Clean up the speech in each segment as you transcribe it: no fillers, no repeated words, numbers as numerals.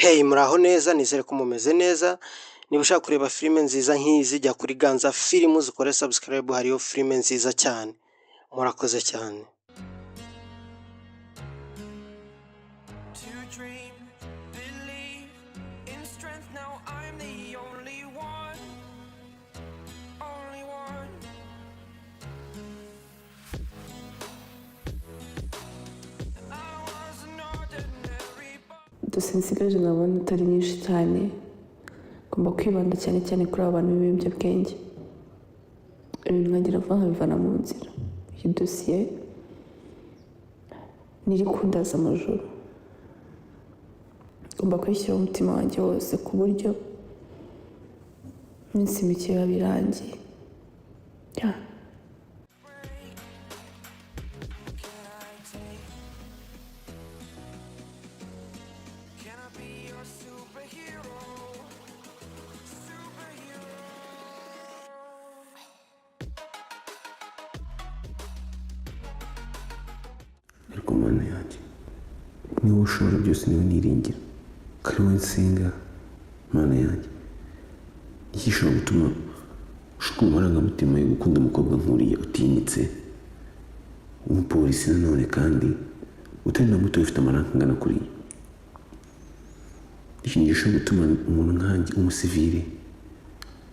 Hey, muraho neza, nizere ko mumeze neza. Niba ushaka kureba filime nziza nk'izi, jya kuri Ganza Films ukore subscribe, hariyo filime nziza cyane. Murakoze cyane. Dose nsigaje nabona atari nyinshi cyane, ngomba kwibanda cyane cyane kuri abantu b'ibiyobyabwenge. Ibintu nkagira vuba nkabivana mu nzira. Iyi dosiye niri kundaza amajoro, ngomba kwishyira umutima wanjye wose ku buryo iminsi mike biba birangiye. Ariko mana yanjye, niba ushobora byose niwe niringira, kari wowe nsenga. Mana yanjye, iki gishobora gutuma ushuka amarangamutima yo gukunda umukobwa nk'uriya utinyitse, umupolisi nanone kandi utari na muto ufite amaranka angana kuriya. Ikintu gishobora gutuma umuntu nkanjye, umusivile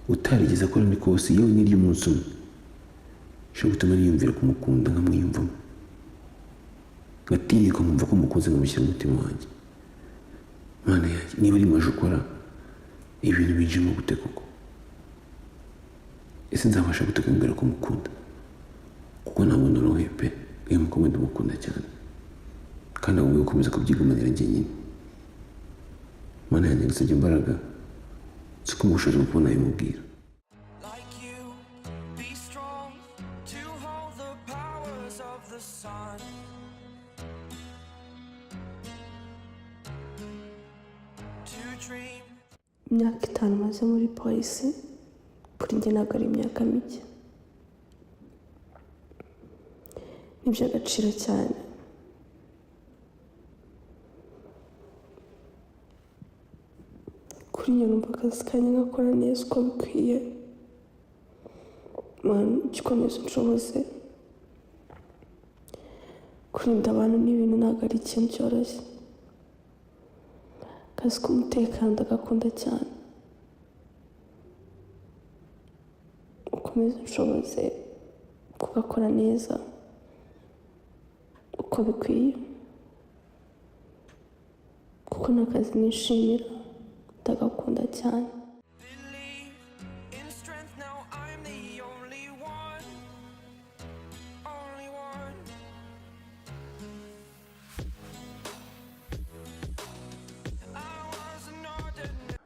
utarigeze akora n'ikosi yewe n'iry'umunsi umwe, gishobora gutuma niyumvira kumukunda nkamwiyumvamo, ngatinyuka nkumva ko mukunze nkamushyira umutima wanjye. Mana yanjye, niba ari maje ukora ibintu binjemo gute koko? Ese nzabasha gute kumbwira ko mukunda? Kuko ntabwo noroheye pe, uyu mukobwa ndamukunda cyane kandi agomba gukomeza kubyigumanira njyenyine. Mana yanjye, ngusabye imbaraga ziko ubushobozi bwo kubona yamubwira. Imyaka 5 maze muri polisi, kuri njye ntabwo ari imyaka mike. Ni iby'agaciro cyane. Kuri njye numva akazi kanjye ngakora neza uko bikwiye. Gikomeza unshoboze. Kurinda abantu n'ibintu ntabwo ari ikintu cyoroshye. Akazi k'umutekano ndagakunda cyane. Ukomeze unshoboze kugakora neza uko bikwiye, kuko ni akazi nishimira, ndagakunda cyane.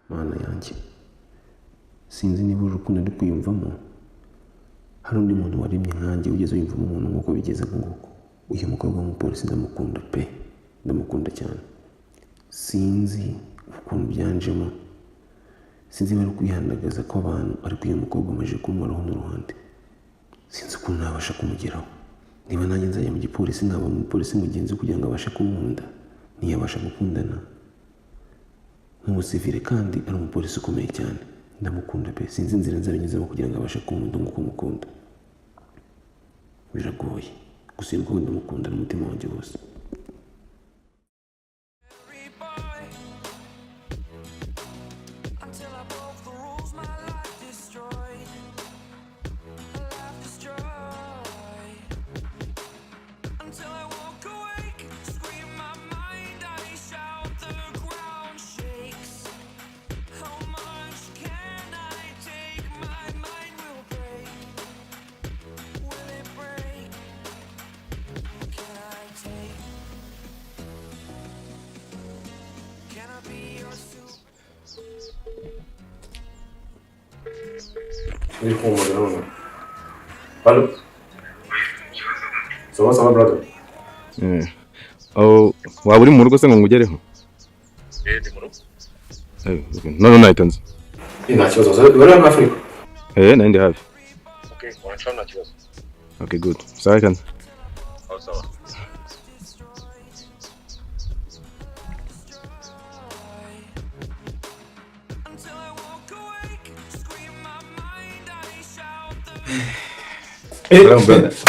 Mana yanjye, sinzi niba urukundo ari kwiyumvamo hari undi muntu waremye nkanjye ugeze yumvamo umuntu nk'uko bigeze nguko. Uyu mukobwa w'umupolisi ndamukunda pe, ndamukunda cyane. Sinzi ukuntu byanjemo, sinzi bari kwihandagaza ko abantu ariko uyu mukobwa amaze kumaraho n'uruhande. Sinzi ukuntu nabasha kumugeraho. Niba nanjye nzajya mu gipolisi nkaba umupolisi mugenzi kugira ngo abashe kunkunda, ntiyabasha gukundana nk'umusivile kandi ari umupolisi ukomeye cyane. Ndamukunda pe, sinzi inzira nzarinyuzamo kugira ngo abashe kunkunda nk'uko mukunda. Biragoye, gusa uyu mukobwa ndamukunda n'umutima wanjye wose. Iri kumugana none. Halo. Sava brother. Waba uri mu rugo se ngo ngugereho? Ndi mu rugo. None nayitanze. Nta kibazo. Bari muri Afrika. Nandi hafi. Okay, wanachana nta kibazo. Okay, good. Sawa kana. Sawa.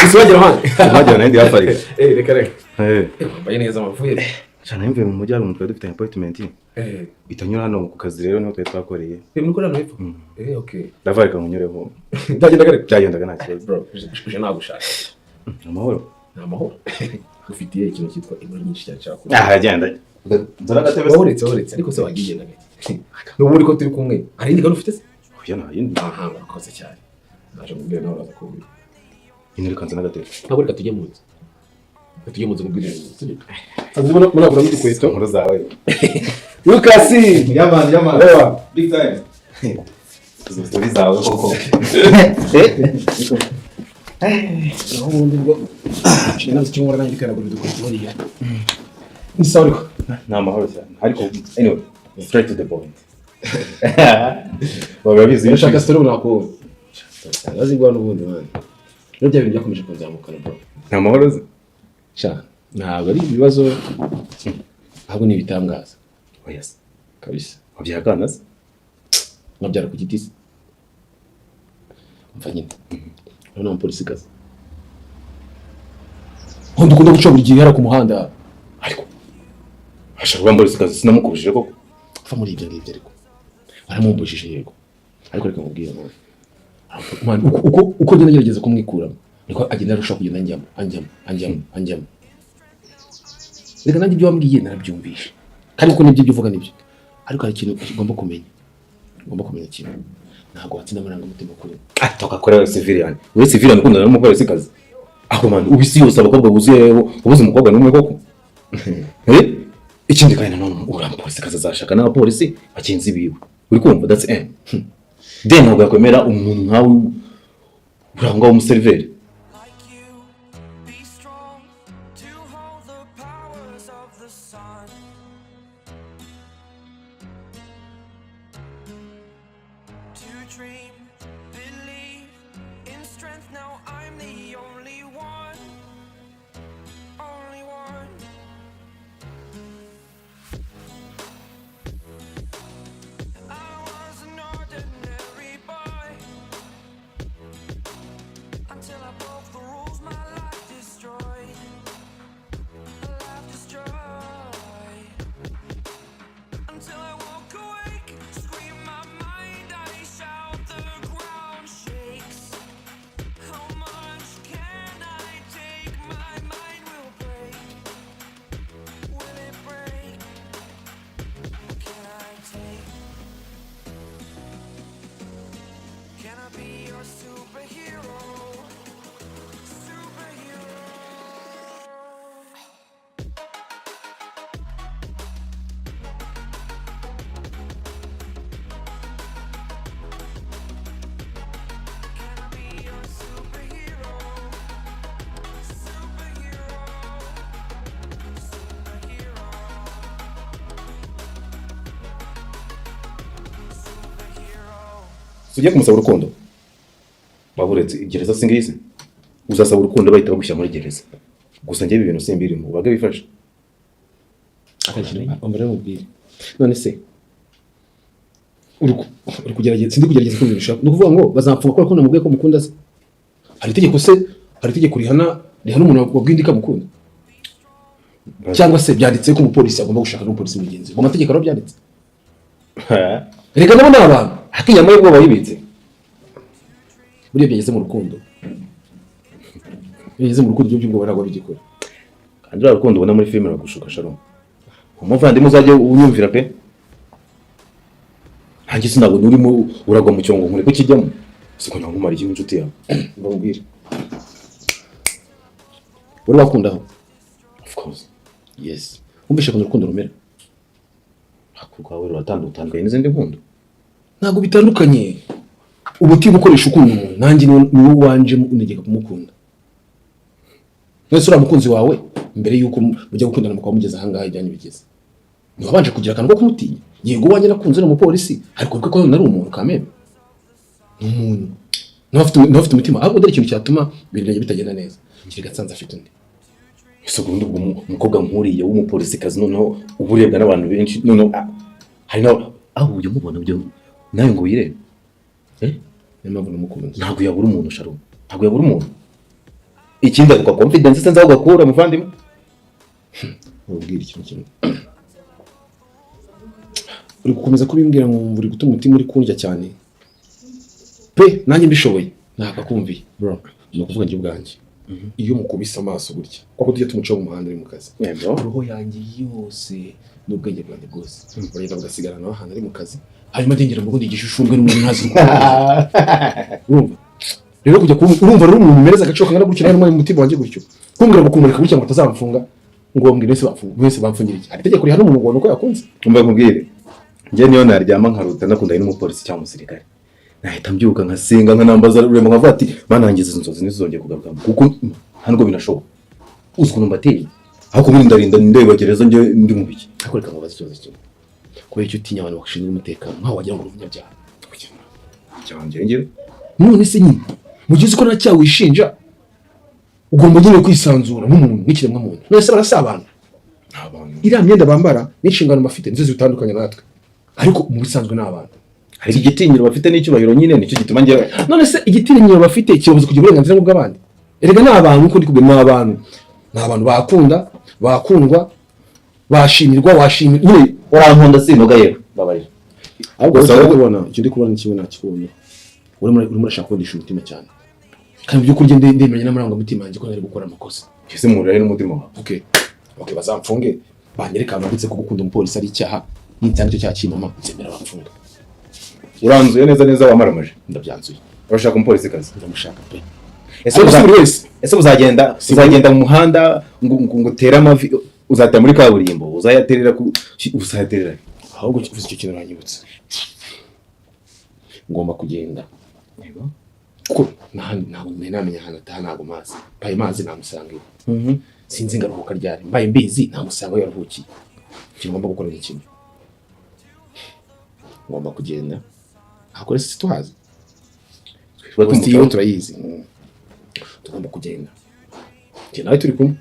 Isubagera hano. Mwajya nandi hafarika. Reka reka. Mbaye neza amavuye. Cyane mvuye mu mujyi mu dufite appointment. Itanyura hano ku kazi rero niho twakoreye. Muri kora no hepfo. Okay. Ndavarika nkunyureho. Byagendaga nta kibazo. Bro, uje nagushaka. Amahoro. Amahoro. Ufitiye ikintu cyitwa inkuru nyinshi cyane cyako. Agenda. Dora gatebe. Uretse ariko se wagiye nawe. N'ubu uri ko turi kumwe. Hari indi gano ufite se? Oya nta yindi. Aha, urakoze cyane. Naje mubwira nawe uraza kubwira. Indi kanza nagatebe. Ntabwo reka tujye mu nzu. Tujye mu nzu mubwire. Azibona munagura mu dikweto Nkuru zawe. Lucas, Yaman. Big time. Tuzo zawe koko. ubundi bwo nazo cyumura nanjye karagura dukweto horiya. Ni sorry. Nta mahoro cyane. Ariko anyway, straight to the point. Babizi Ndashaka story unako. Azigwa n'ubundi man. Rero bya bintu byakomeje kunzamukana bro. Nta mahoro ze. Sha, ntabwo ari ibibazo ahubwo ni ibitangaza. Oh yes. Kabisa. Wabyakana se? Nabyara ku giti se. Mfanyine. None polisi kazi. Hondo kunda guca buri gihe yara ku muhanda. Ariko ashaka polisi kazi sinamukubishije koko. Fa muri ibyo ngibyo ariko. Aramumbujije yego. Ariko reka mubwire nawe. Man, uko ngenda ngerageza kumwikuramo. Niko agenda arusha kugenda anjyamo. Reka nanjye ibyo wambwiye narabyumvishe. Kandi uko nibyo uvuga nibyo. Ariko hari ikintu ugomba kumenya. Ugomba kumenya ikintu. Ntabwo watsinda amaranga mutima kuri. Toka kora civilian. Wewe civilian ukunda n'umupolisi kazi. Aho man ubisi yose abakobwa buzuyeho, ubuze umukobwa n'umwe koko. Ikindi kandi none uramupolisi kazi azashaka n'abapolisi bakenzi biwe. Uri kumva that's end. Then ntabwo yakwemera umuntu nkawe urangwa umuseriveri. Tujye kumusaba urukundo. Baburetse gereza singise. Uzasaba urukundo bahita bagushyira muri gereza. Gusa njye ibintu simbirimo baga bifasha. Akakira ambara mubwire. None se uri kugerageza sindi kugerageza kumvisha. Nukuvuga ngo bazapfuka ko namubwiye ko mukunda se. Hari itegeko rihana umuntu wabwindika mukunda. Cyangwa se byanditse ko umupolisi agomba gushaka n'umupolisi mugenzi. Mu mategeko aro byanditse. Reka nabo n'abantu. Hakinyama y'ubwo bayibitse. Buriya byageze mu rukundo. Byageze mu rukundo by'ubwo baragwa bigikora. Kandi urukundo ubona muri filime ragushuka Sharon. Umuvandimwe uzajye unyumvira pe. Hanjye sinabona urimo uragwa mu cyongo nkure kukijyamo. Siko nangumara ikintu inshuti yawe. Mbabwira. Uri wakundaho? Of course. Yes. Umbishe ko urukundo rumera. Hakurwawe ruratandukanye n'izindi nkundo. Ntabwo bitandukanye. Ubutima ukoresha ukunda umuntu nanjye niwo wanje unegeka kumukunda. Nese ura mukunzi wawe mbere yuko mujya gukundana mukaba mugeze ahangaha ijyanye bigeze. Ni wabanje kugira akantu ko kumutinya. Yego wanye nakunze n'umupolisi ariko ko nari umuntu kameme. Umuntu. Ntafite umutima ahubwo dore ikintu cyatuma birenge bitagenda neza. Kiri gatsanza afite undi. Isugundi ubwo umukobwa nkuriye w'umupolisi kazi noneho uburebwa n'abantu benshi noneho hari naho aho ujye mubona byo nawe ngo wirebe. mpamvu namukunze. ntabwo yabura umuntu Sharon, ntabwo yabura umuntu. Ikindi ako confidence senza aho gakura muvandimwe. Ubwira ikintu kimwe. Uri gukomeza kubimbwira ngo uri gutuma umutima uri kundya cyane. Pe nanjye mbishoboye nakakumviye bro, no kuvuga njye ubwanjye. Iyo mukubise amaso gutya kuko tujya tumuca mu muhanda ari mu kazi, roho yanjye yose n'ubwenge bwanjye bwose uragenda bugasigara naho ahantu ari mu kazi, hanyuma ndengera ngo ndigishushungwe n'umuntu ntazi. Urumva rero kujya urumva rero umuntu mereza agaco kangana gutya nayo mu mutima wanjye gutyo kumbwira ngo kumureka gutya ngo atazamfunga ngo mbwire wese bamfungira iki, ari tegeko rihana umuntu ngo nuko yakunze. Tumba kubwire njye niyo naryama nkaruta nakunda n'umupolisi cyangwa umusirikare, nahita mbyuka nkasenga nkanambaza rurema nkavuga ati banangiza inzozi nizongeye kugaruka kuko ntabwo binashoboka. Uziko mbateye aho kumwe ndarinda ndebagereza njye ndi mu biki. Akoreka ngo bazi ikibazo kimwe kubera icyo utinya abantu bakashinzwe umutekano nkaho wagira ngo umunyabyaha cyangwa ngere none se nyine mugize ko nacyawe wishinja ugomba nyine kwisanzura nk'umuntu n'ikiremwa muntu. None se barasabana abantu iriya myenda bambara n'inshingano bafite nizo zitandukanye natwe, ariko mu bisanzwe n'abantu hari igitinyiro bafite n'icyubahiro nyine nicyo gituma njye. None se igitinyiro bafite kibabuza kugira uburenganzira bw'abandi? Erega n'abantu uko ndi kubwira n'abantu bakunda bakundwa bashimirwa washimira nyine warankunda sinoga yewe babarira. ahubwo usaba kubona icyo ndi kubona kimwe nakibonye urimo urashaka kundisha umutima cyane kandi byo kurya ndemeranya n'amaranga mutima yanjye ko nari gukora amakosa. Kese murare n'umutima wawe. Okay bazamfunge banyereka amanditse ko gukunda umupolisi ari icyaha n'icyaha cyo cyakimama nzemera bamfunga. Uranzuye neza wamaramaje. Ndabyanzuye. Urashaka umupolisi kazi? Ndamushaka pe. Ese uzagenda mu muhanda ngo utera amavi uzatera muri kaburimbo uzayaterera ahubwo uvuze icyo kintu uranyibutse ngomba kugenda kuko ntabwo namenya ahantu ataha ntabwo mazi mbaye mazi namusanga sinzi ngaruhuka ryari mbaye mbizi namusanga yaruhukiye. Ikintu ngomba gukora ni kimwe, ngomba kugenda akore situazi turayizi tugomba kugenda njye nawe turi kumwe,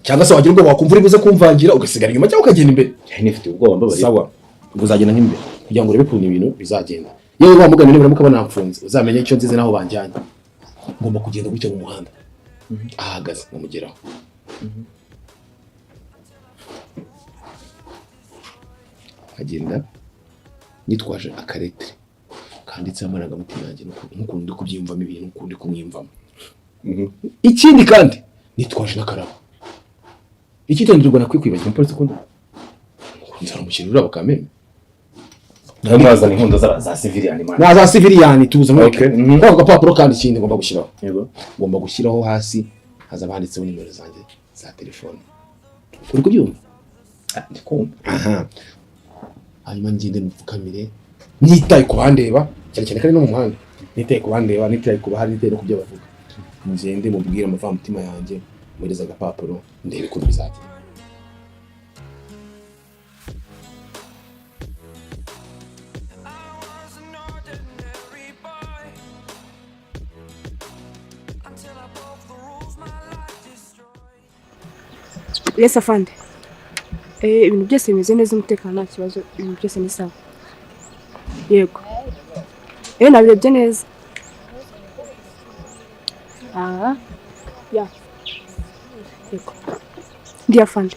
cyangwa se wagira ubwo wakumva uri buze kumvangira ugasigara inyuma cyangwa ukagenda imbere. nifite ubwoba mbabarira. Sawa uzagenda nk'imbere kugira ngo urebe ukuntu ibintu bizagenda. Yewe bamugana niba muka banamfunze uzamenye icyo nzize naho banjyanye. Ngomba kugenda gutya mu muhanda ahagaze nkamugeraho. Agenda nitwaje akarete kanditseho amarangamutima yanjye n'ukuntu ndi kubyiyumvamo ibintu n'ukuntu ndi kumwiyumvamo. Ikindi kandi nitwaje n'akarabo. Ikitonderwa nakwiye kwibaza umupolisi ko nzaramushyirira bakamenya. Nawe mwazana inkundo za civilian man. Na za civilian tuza muri Okay. Kwa gapapuro kandi ikindi ngomba gushyiraho. Yego. Ngomba gushyiraho hasi haza banditseho nimero zanjye za telefone. Uri kubyumva? Ndikumva. Aha. Hanyuma ngende mupfukamire nitaye ku bandeba cyane cyane kandi no mu muhanda. Nitaye ku bandeba nitaye ku bahari nitaye no kubyo bavuga. Ngende mubwira amavanmutima yanjye mwereza agapapuro ndebe ko bizagenda. Yes afande. Ibintu byose bimeze neza, umutekano nta kibazo, ibintu byose ni sawa. Yego. Nabirebye neza. Ya. Yego. Ndi afande.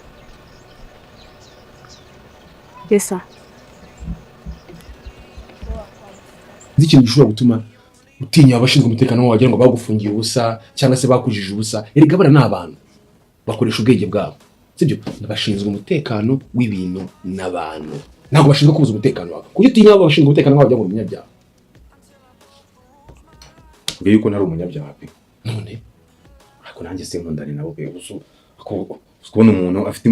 Yes sir. Ikintu gishobora gutuma utinya abashinzwe umutekano wagira ngo bagufungiye ubusa cyangwa se bakujije ubusa. Erega bara n'abantu bakoresha ubwenge bwabo. Sibyo bashinzwe umutekano w'ibintu n'abantu. Ntabwo bashinzwe kubuza umutekano wawe. Kuki utinya abashinzwe umutekano wawe wagira ngo umunyabyaha? Mbe yuko ntari umunyabyaha pe. None ariko nanjye sinkundane nabo pe. Kubona umuntu afite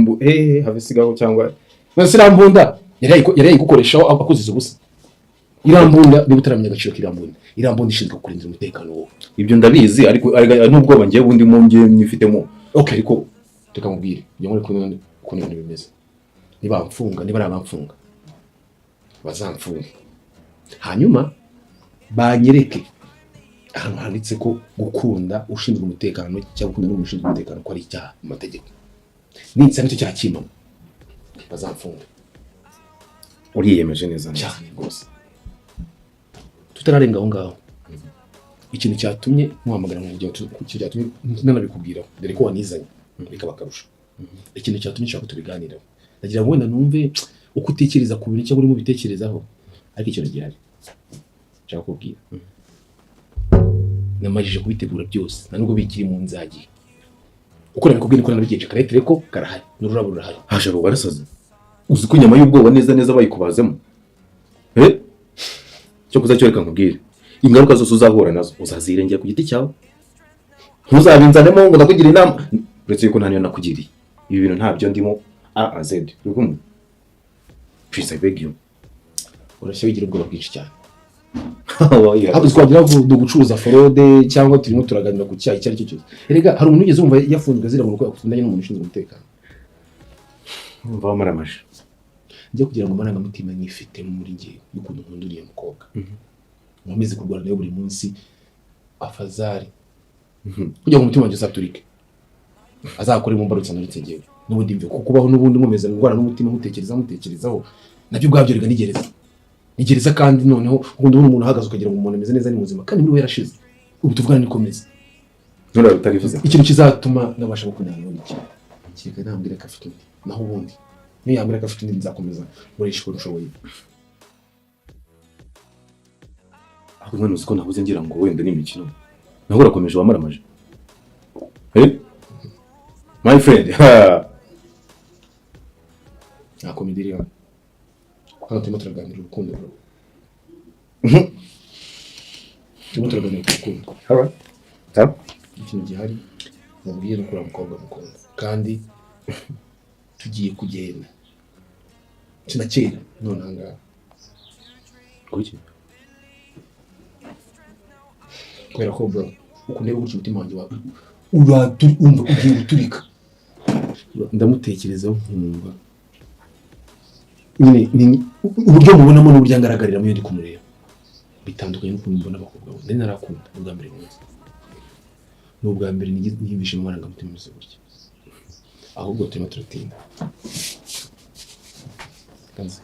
havisigaho cyangwa nase irambunda yari gukoreshaho akuziza ubusa. Irambunda niba utaramenya agaciro k'irambunda. Irambunda ishinzwe kurinda umutekano wowe. Ibyo ndabizi ariko n'ubwoba ngiye bundi mu ngiye nyifitemo. Okay ariko reka mubwire njye muri kunone uko ibintu bimeze. Niba bamfunga niba ari abamfunga bazamfunga. Hanyuma banyereke ahantu handitse ko gukunda ushinzwe umutekano cyangwa gukunda n'umushinzwe umutekano ko ari icyaha mu mategeko. Ninsa nicyo cyakimamo bazamfunga. Uriyemeje neza cyane rwose. Tutararenga aho ngaho ikintu cyatumye muhamagara mu gihe cyatumye nanabikubwiraho dore ko wanizanye reka bakarusha ikintu cyatumye nshaka tubiganiraho ndagira ngo wenda numve uko utekereza ku bintu cyangwa urimo bitekerezaho ariko ikintu gihari nshaka kubwira namajije kubitegura byose nta nubwo bikiri mu nzagi uko nabikubwiye ko nabigenje karetere ko karahari n'ururabo rurahari haje abo barasaze uzi ko inyama y'ubwoba neza bayikubazemo cyo kuzacyoreka nkubwire ingaruka zose uzahura nazo uzazirengera ku giti cyawe ntuzabinzanemo ngo ndakugira inama uretse yuko nta niyo nakugiriye ibi bintu ntabyo ndimo A Z urumva please I beg you urashye wigira ubwoba bwinshi cyane Habu twagira ngo gucuruza forode cyangwa turimo turaganira ku cyayi cyari cyo cyose erega hari umuntu ugeze umva yafunzwe azira mu ruko akundanye n'umuntu ushinzwe umutekano umva maramaje njye kugira ngo amarangamutima nifite muri ngiye y'ukuntu nkunda uriya mukobwa nkomeze kurwana nayo buri munsi afazari kugira ngo umutima wanjye usaturike azakore mu mbarutsa ndetse ngiye n'ubundi mve kubaho n'ubundi nkomeza ndwara n'umutima mutekerezaho nabyo ubwabyo rega nigereza kandi noneho ubundi umuntu ahagaze ukagira ngo umuntu ameze neza ni muzima kandi muri we yarashize ubu tuvugana nikomeza ntura rutarifuza ikintu kizatuma nabasha gukundana n'iki kika ntambwira ko afite undi naho ubundi niyo yambwira ko afite undi nzakomeza murisha uko nshoboye ahubwo none uzi ko nabuze ngira ngo wenda ni imikino naho urakomeje wamaramaje my friend akomediriya hano turimo turaganira urukundo turimo turaganira urukundo ikintu gihari mubwiye no kuri umukobwa mukunda kandi tugiye kugenda kinakera none ahangaha kuki kubera ko bro ukundeba gutya umutima wanjye wawe umva ugiye guturika ndamutekerezaho nkumva nyine uburyo mubonamo n'uburyo ngaragarira mu yo ndi kumureba bitandukanye n'ukuntu mbona abakobwa bo nari narakunda ubwa mbere neza n'ubwa mbere niyibishe mu marangamutima meze gutya ahubwo turimo turatinda Ganza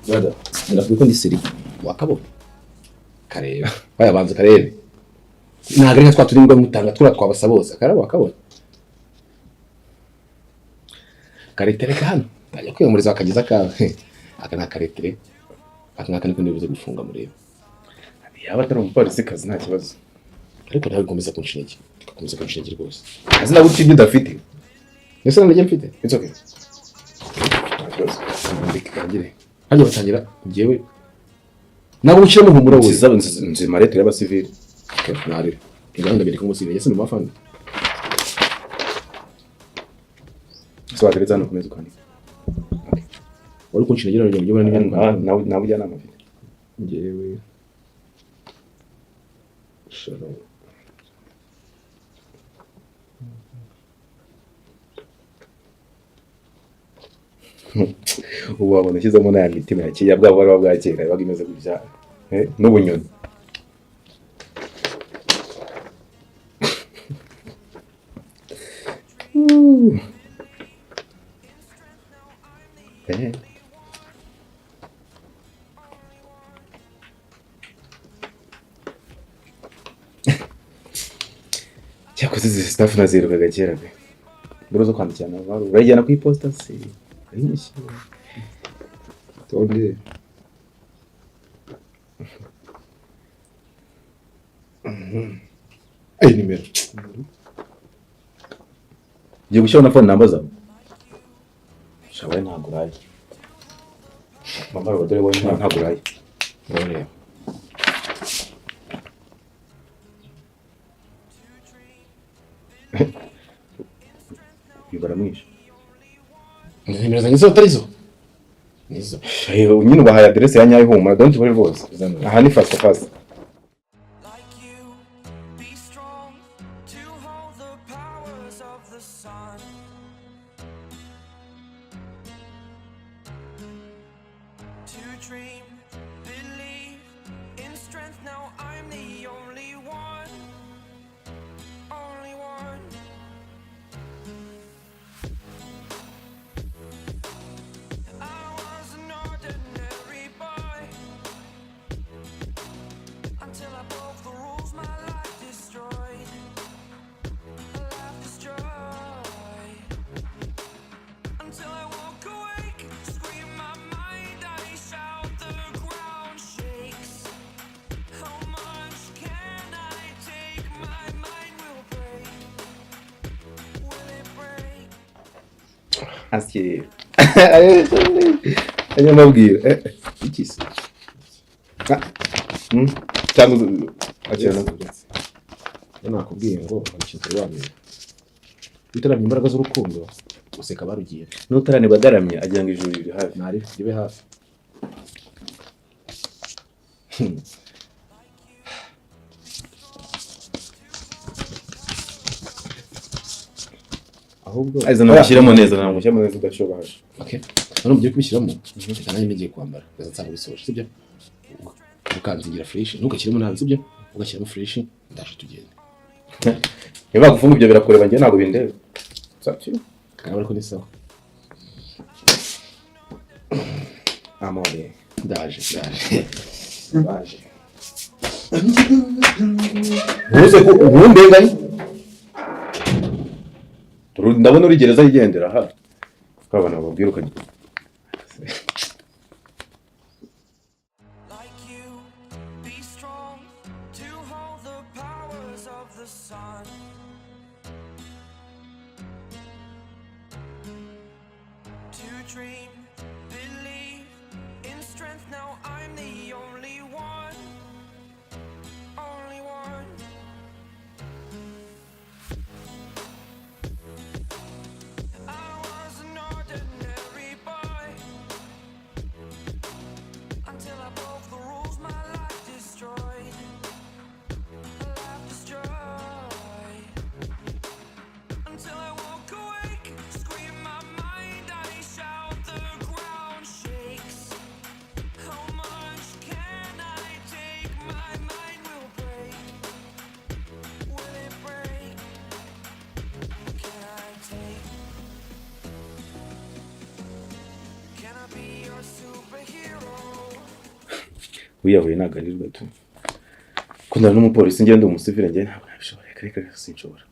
Brother, ndavuga ko ndi seri wakabona kareba bayabanza karebe ntago ari twa turindwa mutanga twabasa bose karaba wakabona karetere hano ajya kwiyamuriza akageza kawe aka na karetere aka niko nibuze gufunga mureba yaba atari umupolisi kazi nta kibazo ariko nawe komeza kunshinege tugakomeza kunshinege rwose azi na gutya ibyo udafite ese nanjye mfite it's okay ndikagire hajya batangira ngewe nabo gushyiramo humura we zaba nzi marete y'abasivili nari inganda biri ko musivili yese no mafandi so agereza hano kumeza kwandika wari kunshingira rero njye bana n'ibyanwa nawe ujyana amafite ngewe sharo ubu wabona ushyizemo n'aya mitima ya kera bwabo bari babwakera yabaga imeze gutya n'ubunyoni cyakoze izi staff nazirukaga kera pe buro zo kwandikirana urayijyana ku iposita se ayishyura tonde ay nimero ngiye gushyiraho na phone number zawe shabaye ntabwo uraye mama abadore wowe ntabwo uraye urabona bibara mwishe nimero zanjye zo atari zo nizo nyine ubahaye adresse ya nyayo humura don't worry rwose aha ni fast dream, believe in strength. Now I'm the only one, only one. I was an ordinary boy until I broke the rules. My life destroyed, a life destroyed. Until I walk awake, scream my mind, I shout, the ground shakes. How much can I take? My mind will break. Will it break? Askeri. Ajya mbabwira. Iki se? Cyangwa akira nakubyatse. Nakubwiye ngo abashinzwe wamenya. Bitaramye imbaraga z'urukundo useka barugiye. N'utarane bagaramye agira ngo ijuru riri hafi. Nari ribe hafi. Ahubwo Aiza namushyiramo neza namushyiramo neza udashobora. Okay. None mugiye kubishyiramo. Reka nanjye ngiye kwambara. Gazansanga bisoje sibyo? Ukanzingira fresh. Ntukashyiremo nabi sibyo? Ugashyiramo fresh ndaje tugende. Niba gufunga ibyo birakureba njye ntago bindeba. Satyo. Kandi ariko ni sawa. Amore. Ndaje. Baje. Ubuze ko ubundenganye. Ndabona uri gereza yigendera ha. Kabana babwirukanye. Like you, be strong to hold the powers of the sun. To dream, believe in strength. Now I'm the only one, only one. I was an ordinary boy until I broke the rules. My life destroyed, a life destroyed. Until I walk awake, scream my mind, I shout, the ground shakes. How much can I take? My mind will break. Will it break? Can I take? Can I be your superhero? Wiyahuye nagarirwa tu. Kundana n'umupolisi ngende umusivile njye ntabwo nabishobora. Reka sinshobora.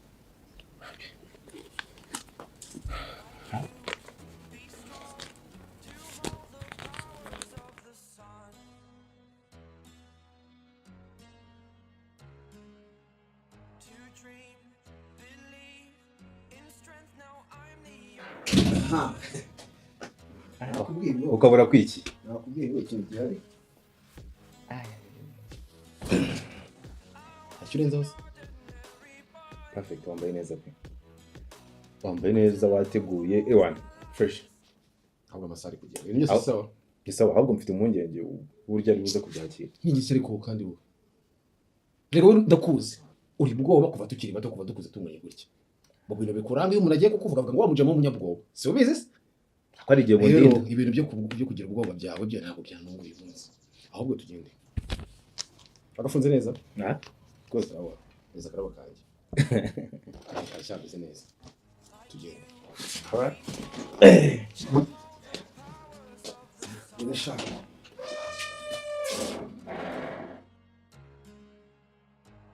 To dream, believe in strength. Now I'm the Nakubwiye ngo Ukabura kwiki. nakubwiye ngo ikintu gihari. Ashurenza hose. Perfect, wambaye neza pe. Wambaye neza wateguye ewan fresh. Ahubwo amasari kugera. Ibintu byose sawa. Gisawa ahubwo mfite impungenge burya ari buze kubyakira. Nk'igiki ariko kandi wowe. Rero ndakuzi. Uri bwoba kuva tukiri bato kuva dukuze tumwenye gutya. Mu bintu bikuranga iyo umuntu agiye kukuvuga ngo wamujemo umunyabwoba. Si ubizi se? Ko ari igihe Rero mundinda. ibintu byo kugira ubwoba byawe byo ntabwo byanunguye umunsi. Ahubwo tugende. Bagafunze neza? Na? Rwose aho. Neza karaba kanjye. Cyameze neza. Tugende. Alright. Ndashaka.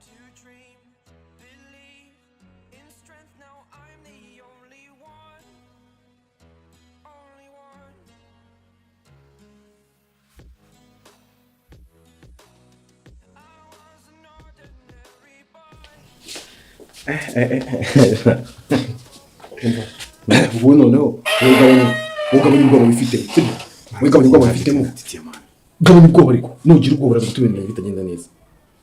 to dream, believe in strength. Now I'm the only one, only one. I was an ordinary boy. Ubu noneho ugabanya ubwoba bifite. Wigabanya ubwoba bifitemo. Gabanya ubwoba ariko. Nugira ubwoba urabutuma ibintu bitagenda neza.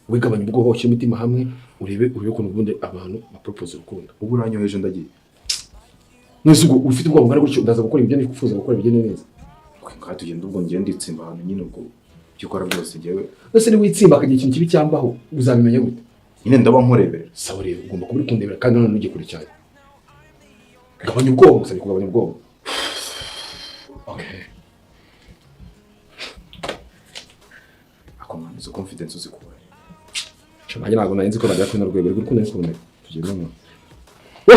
Wigabanya ubwoba ushyira imitima hamwe urebe ukuntu ubundi abantu bapropose urukundo. Ubu uranyoheje ndagiye. Nese ubwo ufite ubwoba ngara gutyo ndaza gukora ibyo nifuza gukora bigende neza. Kwa tugenda ubwo ngende nditsimba ahantu nyine ubwo byo ukora byose jewe. Nese ni witsimba akagira ikintu kibi cyambaho uzabimenya gute? Nyine ndaba nkurebera. Sawa rero ugomba kuba uri kundebera kandi none ujye kure cyane. Gabanya ubwoba, usabye kugabanya ubwoba. Okay. izo confidence uzikuye nanjye ntabwo nari nzi ko bajya kuri rwego rwo kundi kumwe tugenda mu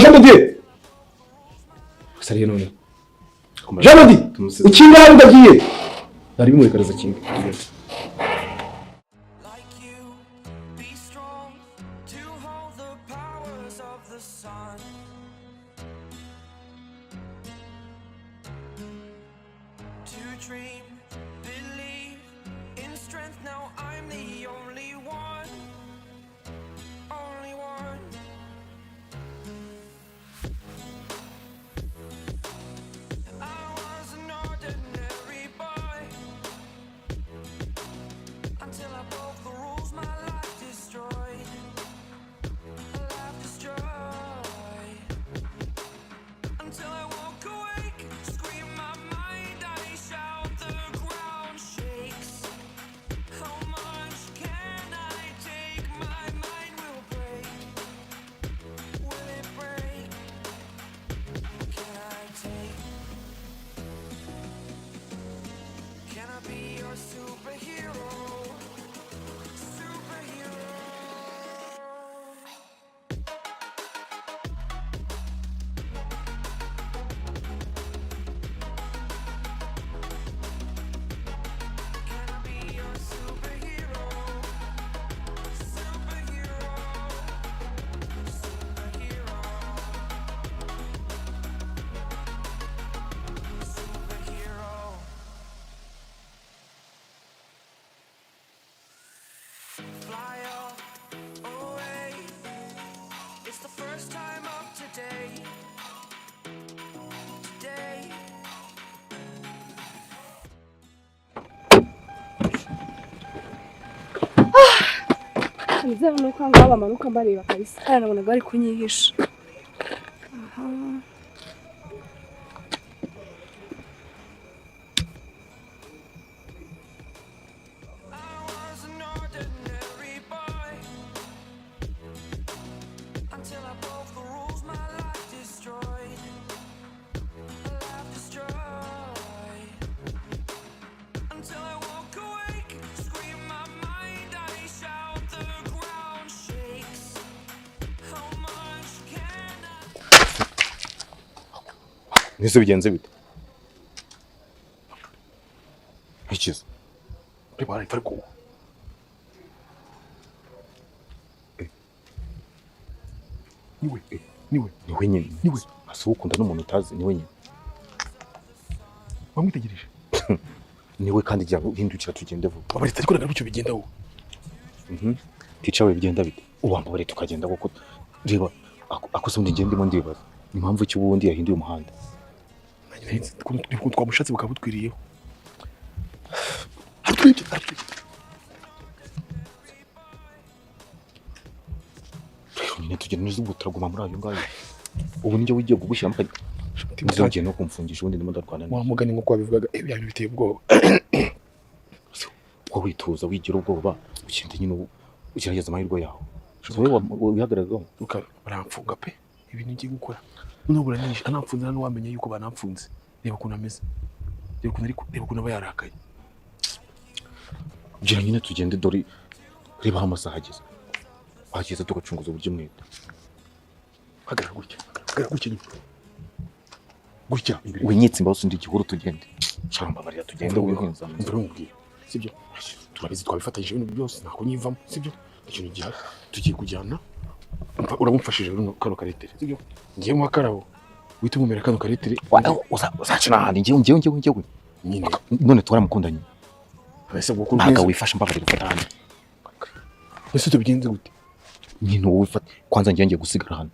Jamadi sariye none Jamadi ukinga hano ndagiye ari bimwe karaza kinga like you, be strong to hold the powers of the sun. To dream, believe in strength. Now I'm the only one, only one. I was an ordinary boy until I broke the rules. My life destroyed, life destroyed. Until I woke awake, scream my mind, I shout, the ground shakes. How much can I take? My mind will break. Will it break? Can I take? Can I be your superhero? Superhero. Can I be your superhero? Superhero. Superhero. Superhero. Fly off away. It's the first time of today. Today. nizera nuko ngaho bamanuka mbareba kabisa kandi nabonaga bari kunyihisha I was an ordinary boy until I broke the rules. My life destroyed, life destroyed. Until I woke awake, scream my mind, I shout, the ground shakes. How much can I? Nise bigenze bite Hichiza reba ari farko niwe nyine asuba ukunda n'umuntu utazi niwe nyine wamwitegereje niwe kandi jya uhindukira tugende vuba abaretse ariko nagarucyo bigenda wo tica we bigenda bite ubambare tukagenda kuko reba akoze undi ngende mo ndibaza impamvu ki ubundi yahinduye umuhanda nanjye ko twamushatse bakabutwiriyeho nyine tugenda neza ubwo turaguma muri ayo ngayo ubu nijye wigiye kugushyiramo ntizagiye no kumfungisha ubundi ndimo ndarwana wa mugani nkuko wabivugaga ibyanyu biteye ubwoba ko wituza wigira ubwoba ukindi nyine ugerageza amahirwe yawe wowe wihagaragaho baramfunga pe ibintu ngiye gukora nubura nisha anapfunze nta n'uwamenya yuko banapfunze reba ukuntu ameze reba ukuntu aba yarakaye gira nyine tugende dore reba aho amasaha ageze tugacunguza uburyo mwete hagarara gutya winyitse imbaho ndi igihuru tugende shamba bariya tugende wihinza ndumubwiye sibyo turabizi twabifatanyije ibintu byose nako nyivamo sibyo ikintu gihari tugiye kujyana uramufashije kano karetere sibyo ngiye mu akarabo wite umumera kano karetere uzacana ahandi ngewe nyine none twaramukundanye ese bwo ntaga wifasha mbabarira gufata hano ese tubigenze gute nyine wowe ufata kwanza ngiye gusigara hano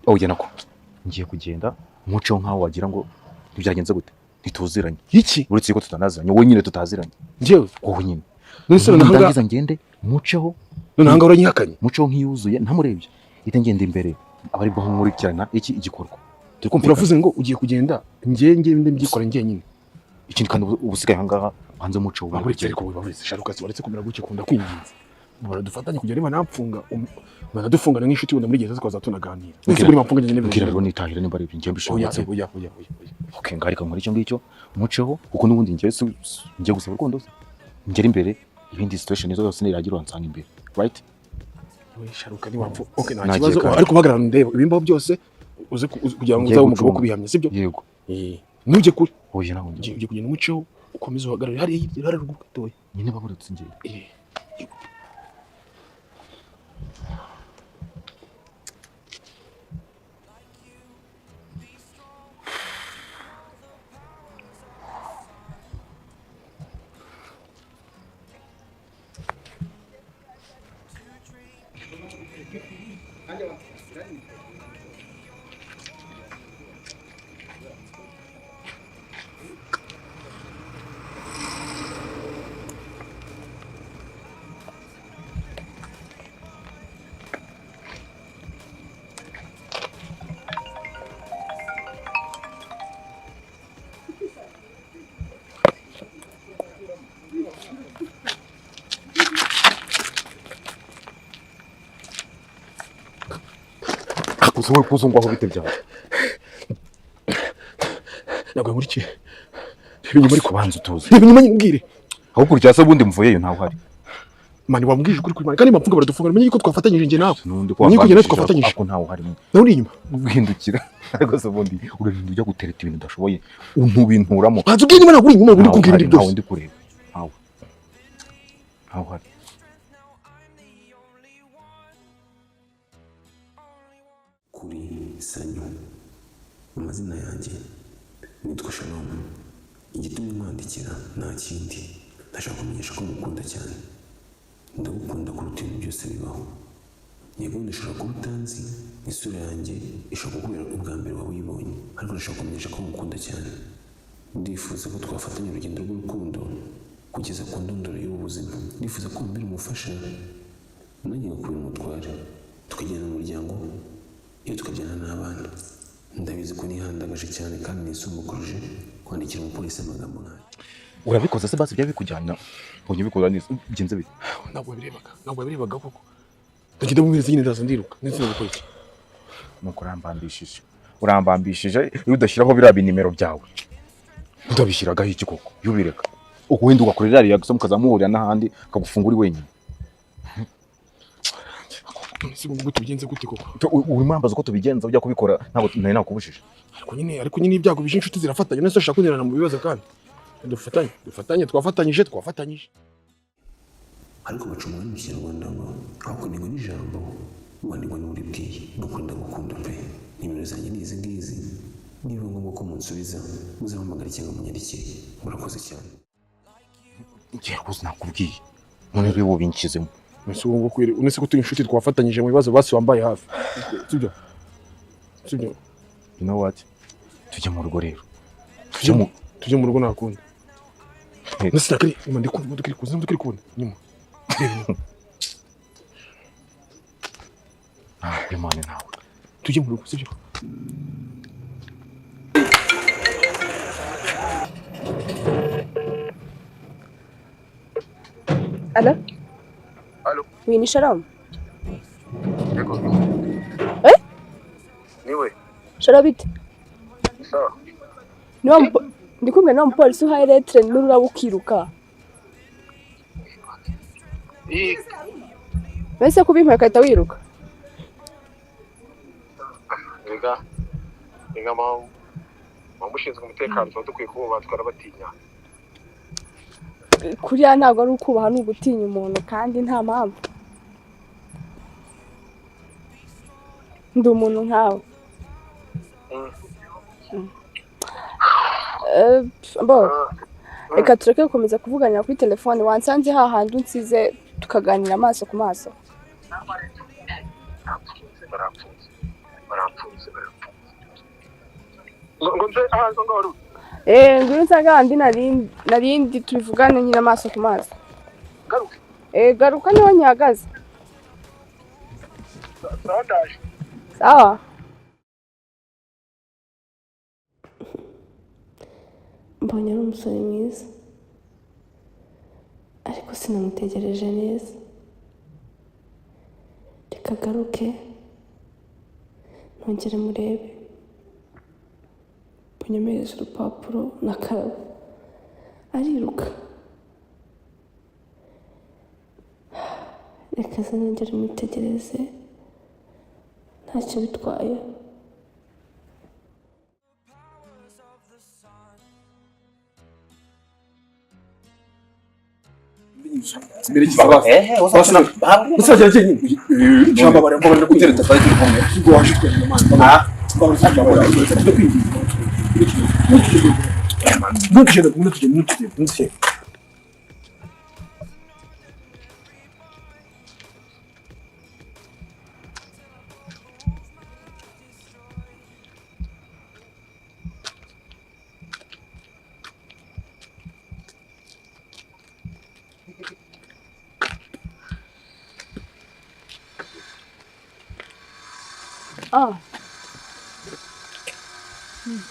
oya nako ngiye kugenda umuco nkaho wagira ngo ntibyagenze gute ntituziranye iki uretse ko tutanaziranye wowe nyine tutaziranye ngewe wowe nyine nese ndangiza ngende muceho none hanga uranyihakanye muceho nkiyuzuye ntamurebye ite ngende imbere abari bwo nkurikirana iki igikorwa uravuze ngo ugiye kugenda ngende mbyikora njye nyine ikindi kandi ubusigaye hangaha hanze muceho uretse ariko wibavuze sharuka waretse kumera gutya kunda kwinginza baradufatanye kujya reba namfunga banadufungana nk'inshuti wenda muri gereza twaza tunaganira nese kuri bamfunga nyine bwira rero nitahira nimba ari ibyo mbishobotse oya okay ngarika muri icyo ngicyo muceho kuko nubundi ngiye gusaba urukundo ngera imbere ibindi situation izo yose niragira wansanga imbere right we sharuka ni wapfu okay nta kibazo ariko bagarana ndeba ibimbaho byose uze kugira ngo uzabe umugabo kubihamya sibyo yego nuje kuri oye naho ngiye kugenda umuceho ukomeza uhagarare hari ruguru gatoya nyine baburutse ngiye Kusuwe kuzungwa aho bite byawe nagwe muri ki ibintu muri kubanza utuze ibintu mbwire aho kurya se bundi mvuyeyo ntaho hari mani wambwije kuri mani kandi mapfunga baradufunga menye ko twafatanyije nje nawe nundi ko twafatanyije ako ntaho hari nawe uri inyuma ubwindukira ariko se bundi urarinda ujya gutereta ibintu udashoboye untubinturamo azubwiye nyuma naguri inyuma uri kubwira ibyo byose ndi kureba aho hari kuri sanyo amazina yanjye nitwa Shalom igitumye mwandikira nta kindi ndashaka kumenyesha ko mukunda cyane ndagukunda kuruta ibintu byose bibaho yego ndashaka kuba utanzi isura yanjye ishobora kubera ubwa mbere waba uyibonye ariko ndashaka kumenyesha ko mukunda cyane ndifuza ko twafatanya urugendo rw'urukundo kugeza ku ndunduro y'ubuzima ndifuza ko mbere umufasha nanjye ngakubera umutware tukagenda mu muryango iyo tukajyana n'abana ndabizi ko nihandagaje cyane kandi nisumbukuruje kwandikira umupolisi amagambo nk'ayo urabikoze se basi byabikujyana ubonye bikora neza ugenze bite ntabwo birebaga koko ndagenda mubwiriza nyine ndaza ndiruka ndetse gukora iki nuko urambambishije iyo udashyiraho biriya binimero byawe udabishyiragaho iki koko iyo ubireka uko wenda ugakorera ariya gusa mukazamuhurira n'ahandi akagufungura wenyine ngo tubigenze gute koko urimo urambaza uko tubigenza ujya kubikora ntabwo nari nakubujije ariko nyine ibyago bije inshuti zirafatanya nese ushaka kunirana mu bibazo kandi dufatanye twafatanyije ariko bacumura mu Kinyarwanda ngo ahubwo ni n'ijambo wandikwa n'uri bwiye dukunda gukunda pe nimero zanjye ni izi ngizi niba ngombwa ko munsubiza muzahamagara cyangwa munyandikire murakoze cyane ngiye kuza nakubwiye none rero wobinkizemo Nese ngo kwire unese ko turi inshuti twafatanyije mu bibazo basi wambaye hafi sibyo you know what tujye mu rugo rero tujye mu rugo nakunda nese nakari ndikuri kuza nyuma Imana nawe tujye mu rugo sibyo Allô? Allô? Oui, ni Shalom. D'accord. Niwe. Shalom bite? Sawa. Ndi kumwe na umupolisi uhaye lettre n'ururabo ukiruka. Mbese kubimpa akahita wiruka? Rega mushinzwe umutekano tuba dukwiye kububaha twarabatinya. Kuriya ntabwo ari ukubaha ni ugutinya umuntu kandi nta mpamvu. Ndi umuntu nkawe. Reka tureke gukomeza kuvuganira kuri telefone wansanze hahandi unsize tukaganira amaso ku maso. Ngo nze ahantu ngo waru. Ngwino nsanga handi narindi tubivugane nyine amaso ku maso. Garuka. Garuka niho nyahagaze. Sawa ndaje. Sawa. Mbonye ari umusore mwiza ariko sinamutegereje neza. Reka agaruke ntongere murebe. Bunyemereza urupapuro na karabo ariruka. reka zinongere mwitegereze ntacyo bitwaye.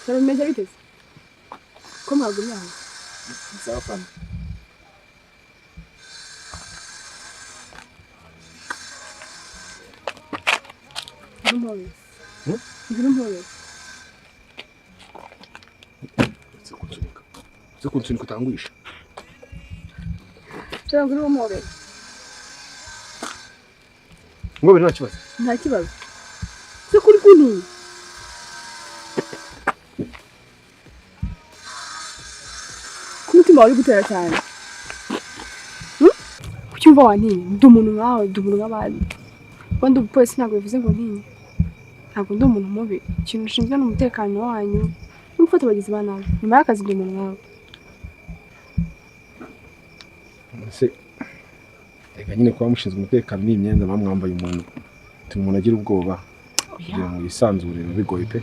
Solo me dices. ¿Cómo hago ya? Sava. No mueves. Se kunsunika utangwisha. Cyangwa uri mueves. Ngo bino kibazo. Nta kibazo. Se kuri kuni. Kumutima wari gutera cyane. Kucyumva wantinye, ndi umuntu nkawe, ndi umuntu nk'abandi. Wandi umupolisi ntabwo bivuze ngo ntinye. Ntabwo ndi umuntu mubi. Ikintu ushinzwe n'umutekano wanyu. N'umufata abagizi ba nabi. Nyuma y'akazi ndi umuntu nkawe. Se reka nyine kuba mushinzwe umutekano n'imyenda bamwambaye umuntu turi umuntu agira ubwoba kugira ngo yisanzure bigoye pe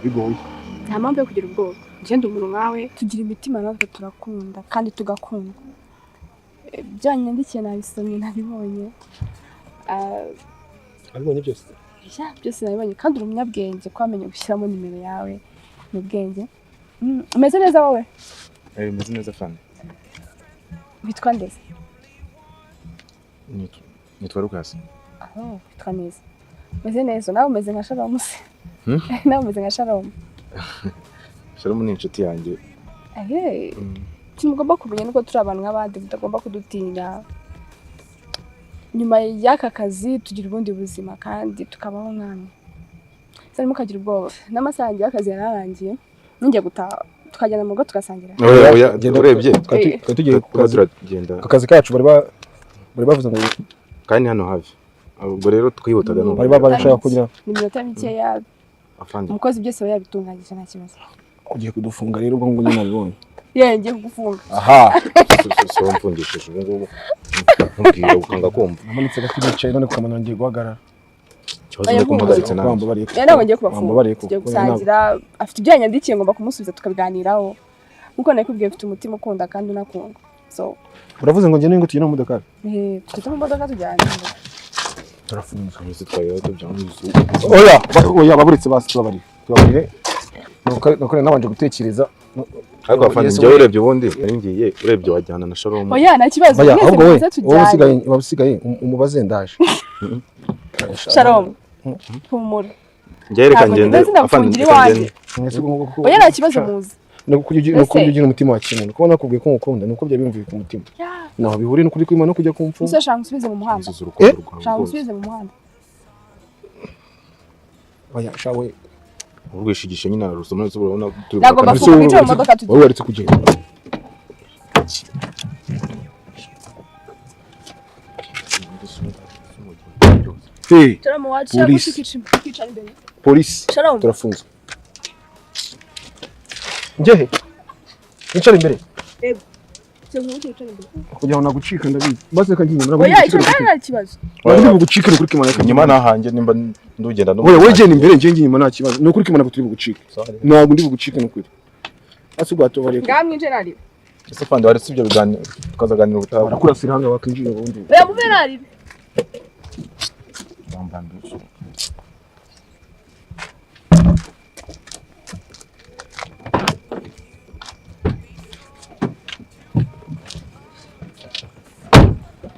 bigoye. Nta mpamvu yo kugira ubwoba. Ngende umuntu nkawe tugira imitima natwe turakunda kandi tugakunda. Byanyandikiye nabisomye nabibonye. Abibonye byose? Byose nabibonye kandi uri umunyabwenge kwamenye gushyiramo nimero yawe mu bwenge. Umeze neza wowe? Meze neza fani. Witwa nde? Nitwa Lucas. Witwa neza. Umeze neza nawe umeze nka Shalom se. Nawe umeze nka Shalom. Shalom ni inshuti yanjye. Kimugomba kumenya nuko turi abantu nk'abandi mutagomba kudutinya. Nyuma y'aka kazi tugira ubundi buzima kandi tukabaho nk'amwe. Sari mukagira ubwoba. N'amasangi y'akazi yararangiye. Ninjye gutaha tukajyana mu rugo tugasangira. Oya genda urebye. Tugiye turagenda. Akazi kacu bari bavuze ngo kandi hano hafi. Ubwo rero twihutaga no. Bari babashaka kugira ni minota mike ya afandi. Umukozi byose yabitunganyije nta kibazo. Ugiye kudufunga rero ubwo ngo nyine nabibonye. Ngiye kugufunga. Aha. So mfungishije ubu ngubu. Nkubwira ukanga kumva. Namanitse gakicaye none kukamana ngiye guhagarara. Cyoze no kumpagaritse nawe. Ntabwo ngiye kubafunga. Tugiye gusangira afite ibyo yanyandikiye ngomba kumusubiza tukabiganiraho. Nkuko nakubwiye mfite umutima ukunda kandi unakunda. So uravuze ngo ngene ngo tugenda mu modoka? Tujye mu modoka tujyana. Turafunga twese twayo tubyanguze. Oya baburitse basi tubabarire. Nuko nabanje gutekereza. Ariko afande njye urebye ubundi nari ngiye urebye wajyana na Shalom. Oya nta kibazo mwese tujyana. Wowe usigaye umubaze ndaje. Shalom. Humura. Njye reka ngende afande. Oya nta kibazo muzi. Nukugira umutima wa kintu. Kubona kubwiye ko ngukunda nuko bya bimvuye ku mutima. Naho bihuri n'ukuri kw'Imana no kujya kumfu. Ese shanga usubize mu muhanda. Shanga usubize mu muhanda. Oya shawe ubwishigisha nyina rusoma nzo urabona turi. Nagomba kugira imodoka tujye. Wowe waretse kugenda. Polisi turafunze. Njehe nicara imbere. Kugira ngo nagucika ndabizi. Base kagiye murago. Oya icyo nta kibazo. Wari bugucika no kuri kimana nyuma nahanje nimba ndugenda no. Wowe genda imbere nje nyuma nta kibazo. No kuri kimana buturi bugucika. Ntabwo ndi bugucika no kuri. Asubwato bari. Ngamwe nje nari. Ese fande wari sibyo biganiro tukazaganira ubutaha. Barakurasira hanga bakinjira ubundi. Oya muve nari. Bambambe.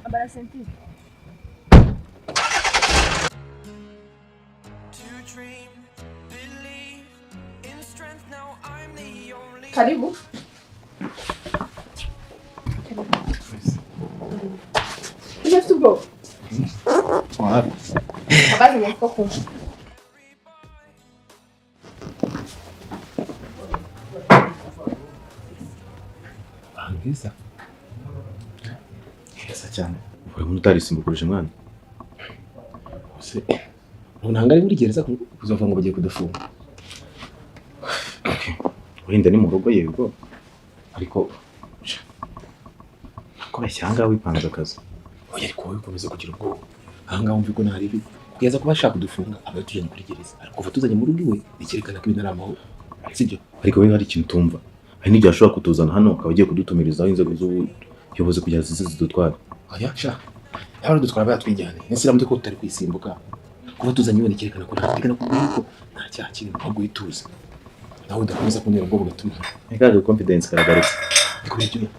Abara senti. Karibu. Ufite ubwoba? Abazi ko kumva. Bangeza. Heza cyane. Uri umuntu utarisimbukurije mwana. Se ntabwo ari muri gereza kuzava ngo bagiye kudafunga. Wenda ni mu rugo yego. Ariko kubeshya hanga wipanze akazi. Oya ariko wowe ukomeza kugira ubwoba. Ahanga wumva ko ntari bibi. Kugeza kuba ashaka kudufunga abatujyanye kuri gereza. Ariko kuva tuzanye mu rugo iwe bikerekana ko ibintu ari amahoro. Sibyo? Ariko we hari ikintu tumva. Hari n'igihe ashobora kutuzana hano akaba agiye kudutumirizaho inzego z'ubuyobozi kugira zidutware. Oya sha. Yaba dutwara bayatwijyane. Nisiramute ko tutari kwisimbuka. Kuba tuzanye ibintu cyerekana ko ntategana ko nta cyaha kintu ahubwo yituze. Nawe udakomeza kuntera ubwoba gatuma. Ikaze confidence karagarutse. Ariko ibyo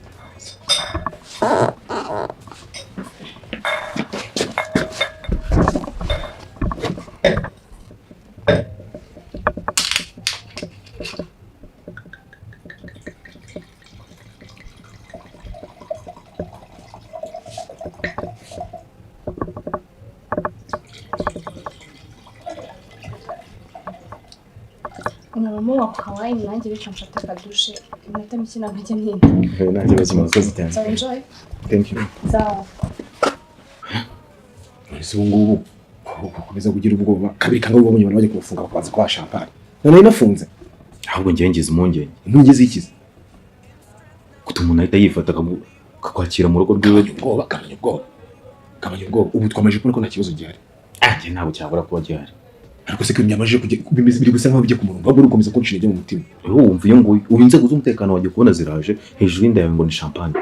Unabamo wakawaii nanjye bica mfata akadushe iminota mike nabajya ntinda. Nanjye bakimaze cyane. So enjoy. Thank you. Sawa. ese ngubu ukomeza kugira ubwoba kabiri kanga ubwo abantu baje kubafunga bakabanza kwa champagne. None nafunze. Ahubwo ngiye ngize impungenge. Ntugeze ikize. Kuko umuntu ahita yifata akakwakira mu rugo rwiwe ubwoba kamenya ubwoba. Ubu twamaje kubona ko nta kibazo gihari. Njye ntabwo cyabura kuba gihari. Ariko se kimwe yamaje bimeze biri gusa nkaho bijye ku murongo. Ahubwo ukomeza kunshira ijye mu mutima. Wumva iyo nguyu ubu inzego z'umutekano wagiye kubona ziraje hejuru y'inda yawe ngo ni champagne.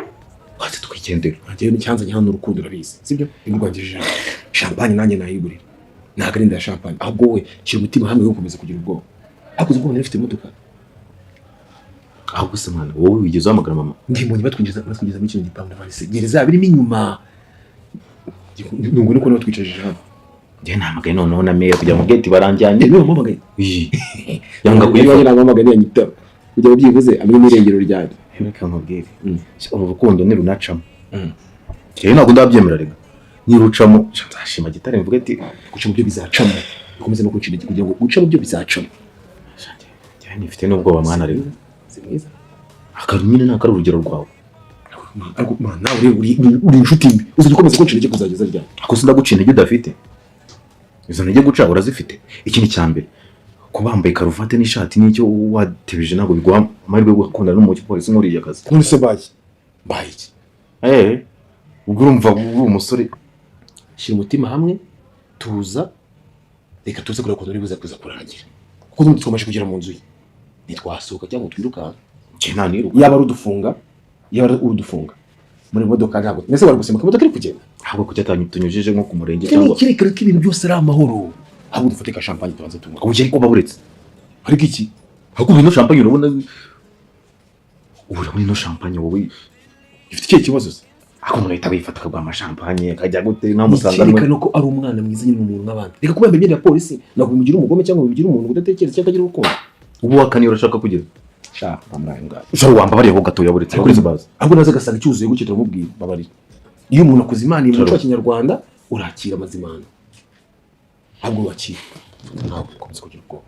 Watse twigendera. Ngiye n'icyanza hano urukundo urabizi. Sibyo? Ingwangirije champagne nanjye nayigurira. Nagarinda champagne. Ahubwo we kiri umutima hamwe ukomeza kugira ubwoba. Hakuze ubwo nafite imodoka. Ahubwo se mwana wowe wigeze hamagara mama. Ndimbonye batwinjiza mu kintu gipamda bari gereza birimo inyuma. Nungu niko natwicaje hano. Njye namagaye noneho na meya kujya mu gate baranjyanye. Niwe mpamagaye. Yanga kuyifata namamagaye yanyita. Kujya byivuze amwe n'irengero ryanjye. Reka nkubwire. Uru rukundo ni runacamo. Njye ntabwo ndabyemera rega. Ni rucamo nzashima gitare mvuga ati guca mu byo bizacamo. Bikomeze no kucira kugira ngo guca mu byo bizacamo. Njye nifite n'ubwoba mwana rega. Si mwiza. Akarumine naka urugero rwawe. Ariko mana uri inshuti mbi. Uzi gukomeza kuncira cyo kuzageza ryari. Ako sinda gucina ibyo udafite. Izo ntege guca urazifite. Ikindi cyambere kuba bambaye karuvate n'ishati n'icyo watebeje ntabwo bigwa amahirwe yo gukundana n'umupolisi nk'uriya kazi. None se baye iki? Ubwo urumva uri umusore shyira umutima hamwe tuza reka tuze kureba ko bibuza kuza kurangira. Kuko n'undi twamaje kugera mu nzu ye. Nitwasohoka cyangwa twiruka. Nje nta niruka. Yaba ari udufunga. Muri modoka ntabwo. Nese bari gusimbuka imodoka iri kugenda. Ahubwo kujya tunyujije nko ku murenge cyangwa kirekire ko ibintu byose ari amahoro. Ahubwo dufate ka champagne tubanze tunywa. Ubwo ariko baburetse. Ariko iki? Ahubwo ino champagne urabona ino champagne wowe ifite ikihe kibazo se? Ako umuntu ahita bifata akagwa amachampagne akajya gute namusanga Reka ko ari umwana mwiza nyine umuntu nk'abandi. Reka kuba yambaye ya polisi ntabwo bimugira umugome cyangwa bimugira umuntu udatekereza cyangwa agira urukundo. Ubu wakani urashaka kugira sha bamuraye ngaho. Ushobora wamba bari ho gatoya buretse kuri zibaza. Ahubwo naza gasanga cyuzuye gutyo turamubwira babari. Iyo umuntu akoze imana mu muco wa Kinyarwanda urakira amazimana. Ahubwo wakira. Ntabwo ukomeza kugira ubwoba.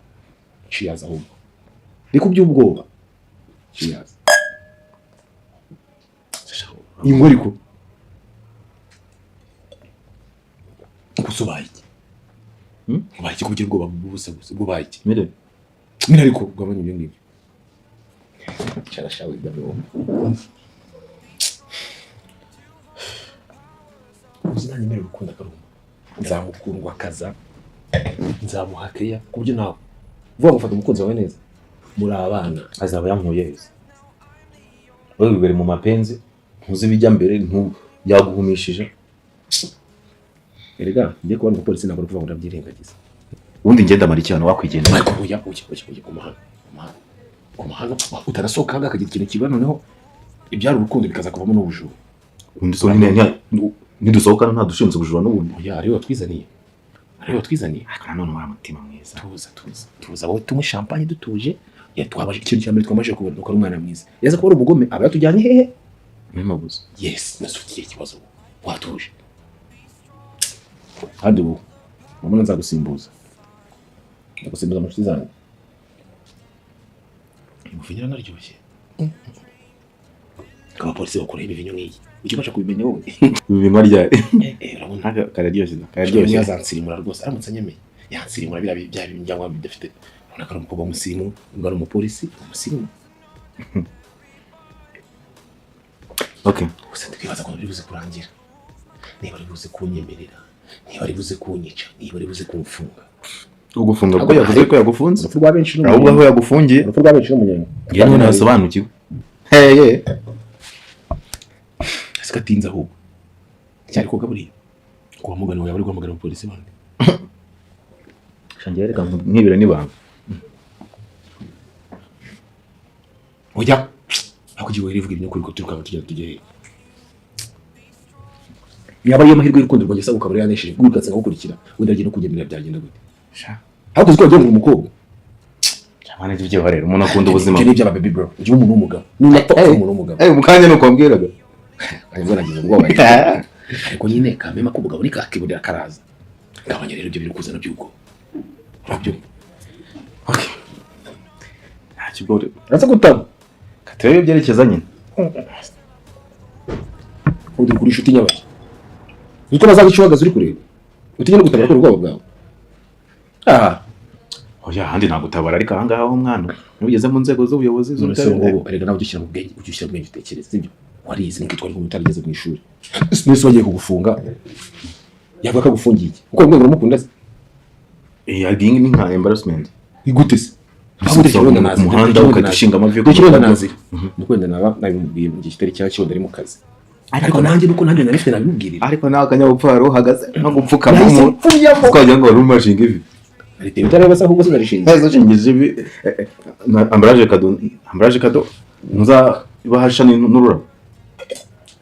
Cheers ahubwo. Reka by'ubwoba. Cheers. Ingwe ariko kusubaye iki? Ubaye iki kugira ubwoba bw'ubusa gusa ubaye iki? Mire Ariko ugabanya ibyo ngibyo. Charashawe gabo. Uzina nyemera urukundo akarumba. Nzamukundwa kaza. Nzamuhakeya kubyo nawe. Vuga gufata umukunzi wawe neza. Muri abana azaba yankuye heza. Wewe bibere mu mapenzi ntuzi bijya mbere yaguhumishije. Erega ngiye kubona umupolisi ntabwo kuvuga ngo ndabyirengagiza. Ubundi ngenda mari cyane wakwigendera. Ariko uya kumahanga utarasohoka hanga akagira ikintu kiba noneho ibyari urukundo bikaza kuvamo n'ubujura. Undi so nidusohokana nta dushinze ubujura n'ubundi. Oya ariyo twizaniye. Aka none muri mutima mwiza. Tuza wowe tumwe champagne dutuje. Twabaje ikintu cyambere twamaje kubona ko ari umwana mwiza. Yaza kuba ari umugome aba yatujyanye hehe? Memabuze. Yes, nasutiye ikibazo. Watuje. Handi ubu mama nzagusimbuza ndagusimbuza mu nshuti zanjye umuvinyo naryoshye kaba polisi bakora ibivinyo nk'iyi ukibasha kubimenya wowe Ibintu ryari? urabona Kararyoshye. yazansirimura rwose aramutse anyemeye yansirimura bya bijyangwa bidafite urabona ko ari umukobwa w'umusirimu ngo ari umupolisi umusirimu Okay. gusa ndibaza ko biri buze kurangira niba ari buze kunyemerera niba ari buze kunyica niba ari buze kumfunga Ugufunga ko yavuze ko yagufunze? urupfu rwa benshi Ahubwo aho yagufungiye urupfu rwa benshi n'umunyenga ngiye nasobanukiwe. Hey. sikatinza ahubwo cyari koga buriya kuwa mugani wawe bari guhamagara umupolisi bandi Shangiye reka nkibira nibanga. oya akugiwe rivuga ibintu kuri ko turuka tujye yaba ari amahirwe y'urukundo rwanjye saba ukabura yanesheje gugatsa gukurikira wenda agiye no kugemera byagenda gute ahubwo uziko wagiye mu mukobwa Cyamana ibyo barera umuntu akunda ubuzima. ibyo byaba baby bro ujye umuntu w'umugabo nuna papa umuntu w'umugabo Mukanya nuko ambwiraga. ariko nagize ubwoba ariko nyine kamema ko umugabo ni kakibudira karaza ngabanye rero ibyo biri kuzana by'uko urabyo Okay. Kibore. uraza gutama Katere byerekeza nyine. uri kuri inshuti nyabaki niko bazagucuhagaza uri kureba utigene gutabara ko urwabo bwawe Oya handi nagutabara ariko ahangaha ho mwana. Nubigeze mu nzego z'ubuyobozi z'ubutabera erega nawe ujye ushyira mu bwenge utekereza sibyo warize niko twari kumwe utarigeze mu ishuri nese wagiye kugufunga yavuga ko agufungiye uko rwego rumukunda se being ni nka embarrassment. igute se umuhanda ukadushinga amavi yo kugira nazi nukwenda naba nabimubwiye mu gihe kitari cya cyo ndari mu kazi ariko nanjye nuko nanjye narifite nabimubwirira ariko nawe akanyabupfaro uhagaze no gupfukama mu twagira ngo wari umashinga ivi ariko bitareba se ahubwo sinarishinze neza shingije ivi ambraje kado muza bahasha n'urura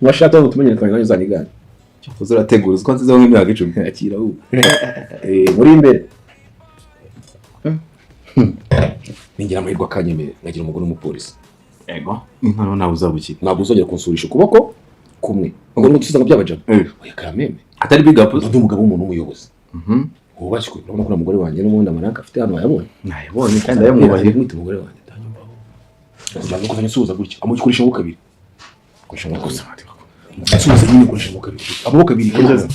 washaka ngo tumenyere kandi uzanigana cyo urategura uziko nziza nk'imyaka 10 akira ubu muri imbere ningira amahirwe akanyemere nagira umugore w'umupolisi ego inkano nawe uzabukira ntabwo uzongera kunsurisha ukuboko kumwe ngo n'utusiza ngo byabajamo oya kameme atari big up ndi umugabo w'umuntu w'umuyobozi wubashywe urabona ko umugore wanjye n'ubundi amanaka afite hano yabonye nayibonye kandi ayamwubahiye mwite umugore wanjye ndanyumvaho kugira ngo kuzanye suza gutya amukikoresha mu kabiri koresha mu kosa suza nyine koresha mu kabiri amaboko abiri kugeza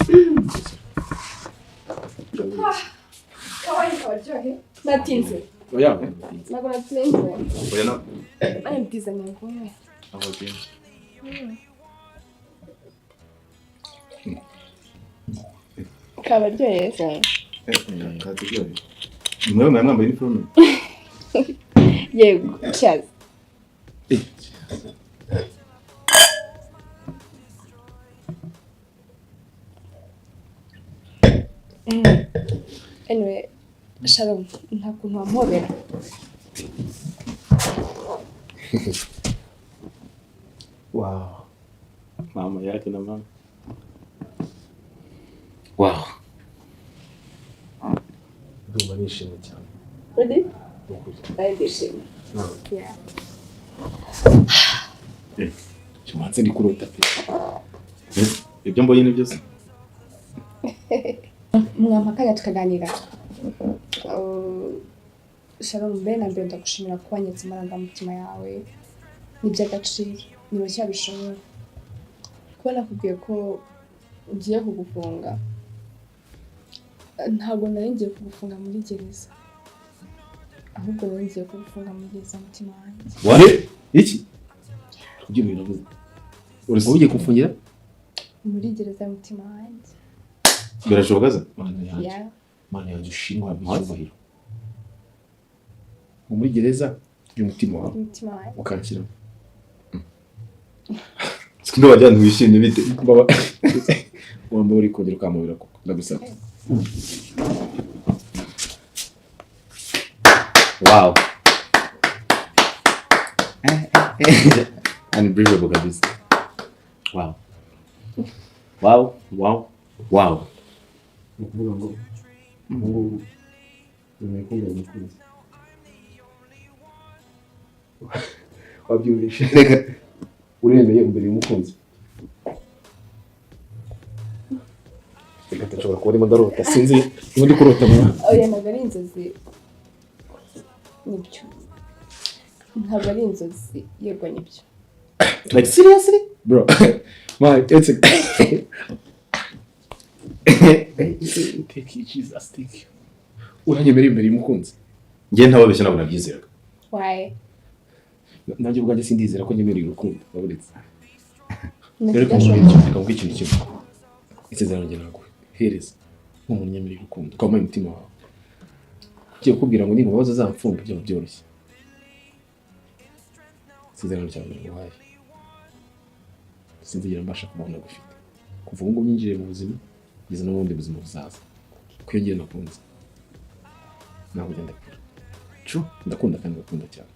kawaii kawaryohe natinze oya ntabwo natinze oya no ari byiza ntabwo kabaryohe se mwewe mwambaye uniforme yego cyazi anyway Shalom nta kuntu wampobera wow mama yake na mama wow ndumva nishimye cyane ready ndishimye yeah Chumanze ndi kurota pe ibyo mbonye ni byose mwampakanya tukaganira Shalom mbe na mbere ndagushimira ko wanyetse amarangamutima yawe n'iby'agaciro niba cyabishoboye kuba nakubwiye ko ugiye kugufunga ntabwo nari ngiye kugufunga muri gereza ahubwo nari ngiye kugufunga muri gereza mutima wanjye wahe iki kugira ibintu bivuze uretse ugiye kufungira muri gereza mutima wanjye birashoboka se yeah mana yanjye ushimwa byubahiro muri gereza y'umutima wawe mutima wanjye ukanshyira sikindo bajyana wishimye bite baba wamba uri kongera ukamubira koko ndagusaba wow unbelievable kabisa wow wow wow wow ukuvuga ngo ngo nimekunda umukunzi wabyumvishe reka uremeye imbere y'umukunzi reka nshobora kuba arimo ndarota sinzi niba ndi kurota mwana oya ntabwo ari inzozi nibyo ntabwo ari inzozi yego nibyo like seriously bro my it's take it Jesus take you uranyemera imbere y'umukunzi njye ntababeshya nabona byizeraga why nanjye ubwanjye sindizera ko nyemereye urukundo wabonetse rero Ntabwo kamubwira ikintu kimwe isezerano njye ntabwo hereza nk'umuntu nyemereye urukundo ukaba umaye umutima wawe ugiye kukubwira ngo niba waza zamfunga byaba byoroshye isezerano cyawe nguhaye sinzigera mbasha kubona gufite kuva ubu ngubu nyinjiriye mu buzima ngeze no mu bundi buzima buzaza kuko iyo ngiye nakunze ntabwo ugenda kure ndakunda kandi ngakunda cyane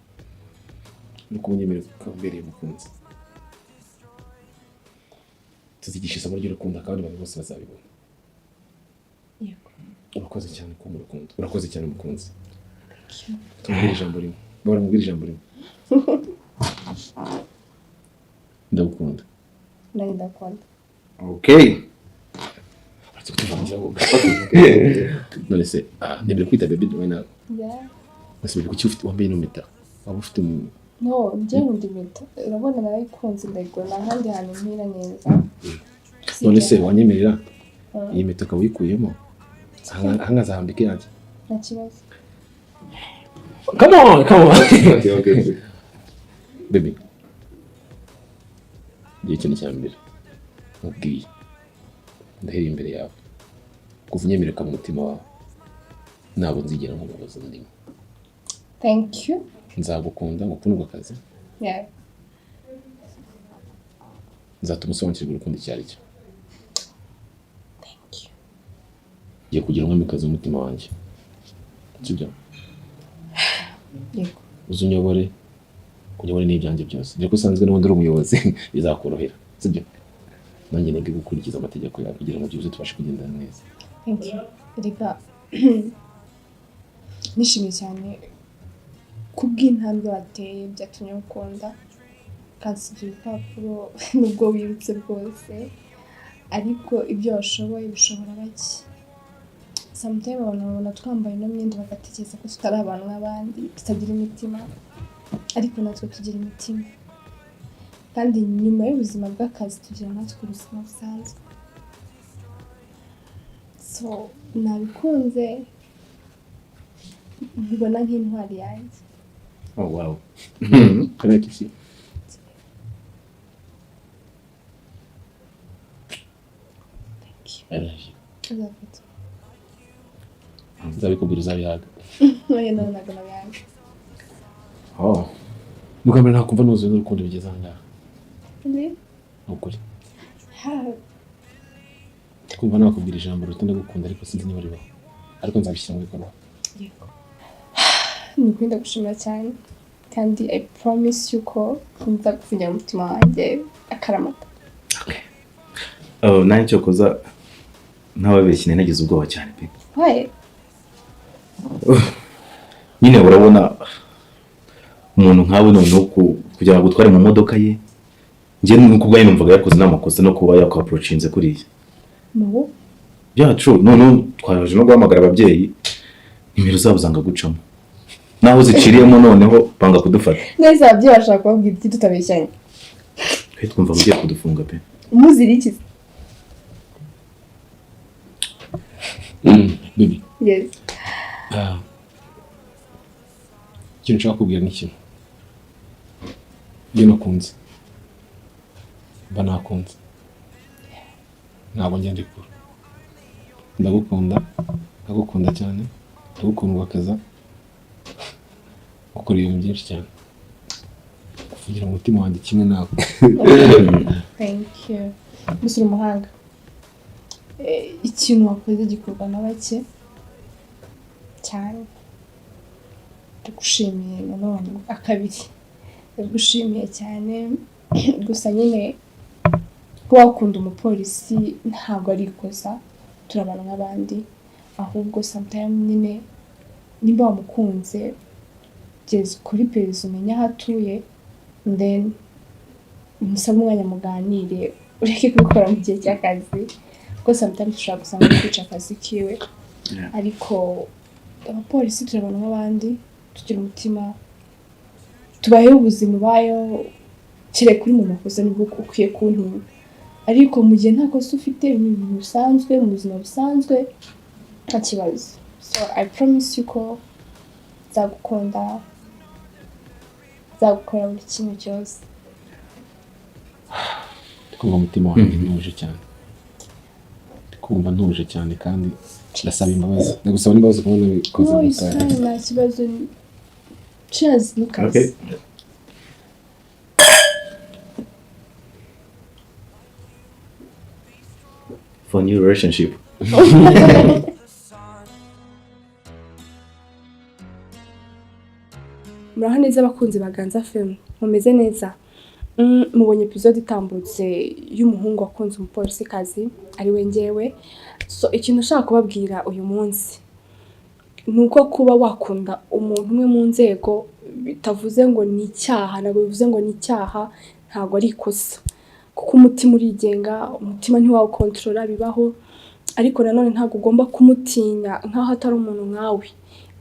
nuko unyemerera ukaba umbereye umukunzi tuzigisha isomo ry'urukundo kandi abantu bose bazabibona yego urakoze cyane ko mu rukundo urakoze cyane umukunzi tumubwire ijambo rimwe baramubwira ijambo rimwe ndagukunda nanjye ndakunda okay none se nibere kwita baby right now yeah nasibye kuki ufite wambaye n'impeta waba ufite no njye nkunda impeta urabona narayikunze ndayigura nta handi hantu mpira neza none se wanyemerera iyi mpeta ukaba uyikuyemo ahangazahambike yanjye nta kibazo come on okay baby igihe ikintu cya mbere mubwiye ndahereye imbere yawe kuva unyemereka mu mutima wawe ntabwo nzigera nkubabaza ndimo thank you nzagukunda ngukundwa akazi yeah nzatuma usobanukirwa urukundo icyo ari cyo thank you ngiye kugira umwamikazi w'umutima wanjye sibyo yego uzunyobore kunyobore n'ibyanjye byose dore ko usanzwe n'ubundi uri umuyobozi bizakorohera sibyo nanjye nige gukurikiza amategeko yawe kugira ngo byose tubashe kugendana neza thank you reka nishimiye cyane kubw'intambwe wateye byatumye ukunda kandi si ibipapuro nubwo wirutse rwose ariko ibyo washoboye bishobora bake sometimes abantu babona twambaye ino myenda bagatekereza ko tutari abantu nk'abandi tutagira imitima ariko natwe tugira imitima kandi nyuma y'ubuzima bw'akazi tugira natwe ubuzima busanzwe so nabikunze mbona nk'intwari yanjye oh wow can I kiss you I love you azafite nzabikubwira uzabihaga oya ntabwo nabihaga bwa mbere nakumva nuzuye n'urukundo bigeze aha ngaha ni ukuri kumva nakubwira ijambo ruta ndagukunda ariko sinzi niba ribaho ariko nzabishyira mu bikorwa ni ukuri ndagushimira cyane kandi I promise you ko nzagusinya mu mutima wanjye akaramata nanjye cyo kuza ntababeshye nagize ubwoba cyane pe why nyine urabona umuntu nkawe noneho kugira ngo utware mu modoka ye njye nuko ubwaye numvaga yakoze n'amakosa no kuba yakwaprochinze kuriya no byacu noneho twaje no guhamagara ababyeyi nimero zabo zanga gucamo naho ziciriyemo noneho banga kudufata neza ababyeyi bashaka kubabwira iki tutabeshyanye twe twumva mugiye kudufunga pe umuzira iki baby yes ikintu nshaka kubwira ni ikintu iyo nakunze mba nakunze ntabwo ngenda ikura ndagukunda cyane ndagukundwa akaza ukora ibintu byinshi cyane kugira umutima wanjye kimwe nawe thank you musura umuhanga ikintu wakoze gikorwa na bake cyane ndagushimiye nanone akabiri ndagushimiye cyane gusa nyine kuba wakunda umupolisi ntabwo ari ikosa turabana nk'abandi ahubwo sometimes nyine nimba wamukunze geza kuri perezida umenya aho atuye then umusabe umwanya muganire ureke kubikora mu gihe cy'akazi kuko sometimes ushobora gusanga ari kwica akazi kiwe ariko abapolisi turabona nk'abandi tugira umutima tubayeho ubuzima ubayeho kire kuri mu makosa nibwo ukwiye kuntu ariko mu gihe nta kosa ufite ibintu bisanzwe mu buzima busanzwe nta kibazo. So I promise you ko nzagukunda nzagukora buri kimwe cyose. Kumva umutima wanjye ntuje cyane, kumva ntuje cyane kandi ndasaba imbabazi, ndagusaba n'imbabazi kubona bikoze mutari. Nta kibazo. Cheers, Lucas. Okay. For new relationship. Muraho neza abakunzi ba Ganza Films, mumeze neza. Mubonye episode itambutse y'umuhungu wakunze umupolisi kazi ari we ngewe. So ikintu nshaka kubabwira uyu munsi nuko kuba wakunda umuntu umwe mu nzego bitavuze ngo ni icyaha, ntabwo bivuze ngo ni icyaha, ntabwo ari ikosa. Kuko umutima urigenga, umutima ntiwawukontorora bibaho, ariko nanone ntabwo ugomba kumutinya nkaho atari umuntu nkawe.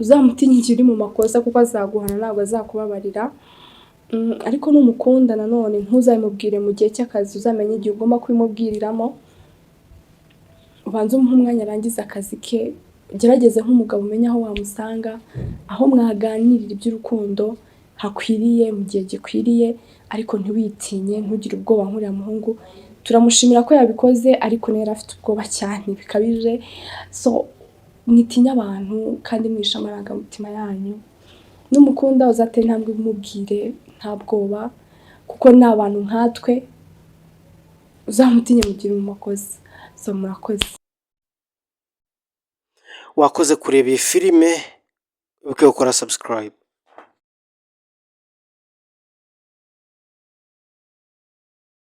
Uzamutinya igihe uri mu makosa kuko azaguhana ntabwo azakubabarira. Ariko numukunda nanone ntuzabimubwire mu gihe cy'akazi, uzamenye igihe ugomba kubimubwiriramo. Ubanze umuhe umwanya arangiza akazi ke, gerageze nk'umugabo umenya aho wamusanga, aho mwaganirira iby'urukundo hakwiriye mu gihe gikwiriye, ariko ntiwitinye ntugire ubwoba nk'uriya muhungu. Turamushimira ko yabikoze ariko nera afite ubwoba cyane bikabije. So mwitinya abantu kandi mwisha amarangamutima yanyu. Numukunda uzatera intambwe umubwire nta bwoba kuko ni abantu nkatwe, uzamutinye mugire mu makosa. So murakoze. Wakoze kureba iyi filime, wibuke gukora subscribe.